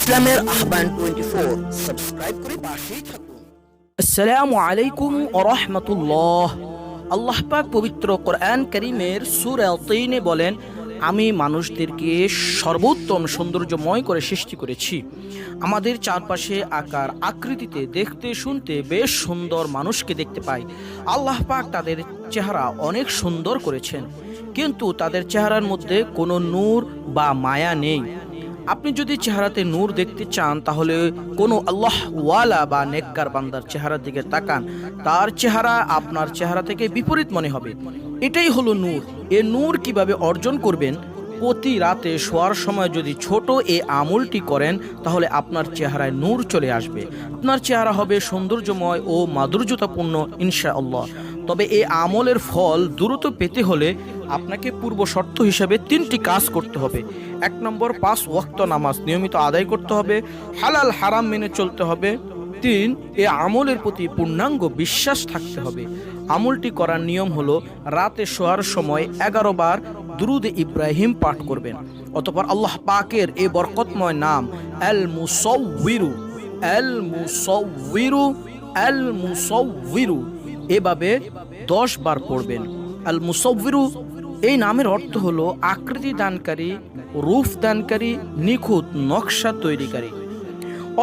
ইসলামের আহ্বান 24 সাবস্ক্রাইব করে পাশেই থাকুন। আসসালামু আলাইকুম ওয়া রাহমাতুল্লাহ। আল্লাহ পাক পবিত্র কোরআন কারীমের সূরা তিনে বলেন, আমি মানুষদেরকে সর্বোত্তম সৌন্দর্যময় করে সৃষ্টি করেছি। আমাদের চারপাশে আকার আকৃতিতে দেখতে শুনতে বেশ সুন্দর মানুষকে দেখতে পাই। আল্লাহ পাক তাদের চেহারা অনেক সুন্দর করেছেন, কিন্তু তাদের চেহারার মধ্যে কোনো নূর বা মায়া নেই। আপনি যদি চেহারাতে নূর দেখতে চান, তাহলে কোনো আল্লাহ ওয়ালা বা নেককার বান্দার চেহারার দিকে তাকান। তার চেহারা আপনার চেহারা থেকে বিপরীত মনে হবে। এটাই হলো নূর। এ নূর কিভাবে অর্জন করবেন? প্রতি রাতে শোয়ার সময় যদি ছোট এই আমলটি করেন, তাহলে আপনার চেহারায় নূর চলে আসবে। আপনার চেহারা হবে সৌন্দর্যময় ও মাধুর্যতাপূর্ণ ইনশাআল্লাহ। তবে এই আমলের ফল দ্রুত পেতে হলে আপনাকে পূর্ব শর্ত হিসাবে 3টি কাজ করতে হবে। 1 নম্বর, 5 ওয়াক্ত নামাজ নিয়মিত আদায় করতে হবে। হালাল হারাম মেনে চলতে হবে। 3, এই আমলের প্রতি পূর্ণাঙ্গ বিশ্বাস থাকতে হবে। আমলটি করার নিয়ম হলো, রাতে শোয়ার সময় 11 বার দুরুদ ইব্রাহিম পাঠ করবেন। অতঃপর আল্লাহ পাকের এই বরকতময় নাম আল মুসাউয়িরু, আল মুসাউয়িরু, আল মুসাউয়িরু এভাবে 10 বার পড়বেন। আল মুসাউয়িরু এই নামের অর্থ হলো আকৃতি দানকারী, রূপ দানকারী, নিখুঁত নকশা তৈরিকারী।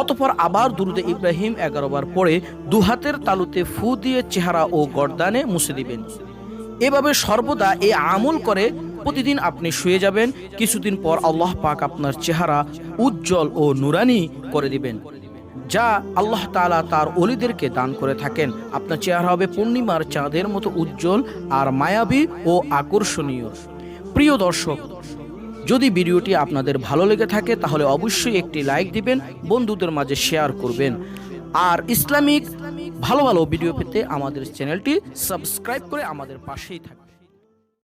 অতঃপর আবার দুরুদে ইব্রাহিম 11 বার পড়ে দুহাতের তালুতে ফু দিয়ে চেহারা ও গর্দানে মুছে দিবেন। এভাবে সর্বদা এই আমল করে প্রতিদিন আপনি শুয়ে যাবেন। কিছুদিন পর আল্লাহ পাক আপনার চেহারা উজ্জ্বল ও নুরানি করে দিবেন, যা আল্লাহ তাআলা তার ওলিদেরকে দান করে থাকেন। আপনার চেহারা হবে পূর্ণিমার চাঁদের মতো উজ্জ্বল আর মায়াবী ও আকর্ষণীয়। প্রিয় দর্শক, যদি ভিডিওটি আপনাদের ভালো লেগে থাকে, তাহলে অবশ্যই একটি লাইক দিবেন, বন্ধুদের মাঝে শেয়ার করবেন। আর ইসলামিক ভালো ভালো ভিডিও পেতে আমাদের চ্যানেলটি সাবস্ক্রাইব করে আমাদের পাশেই থাকবেন।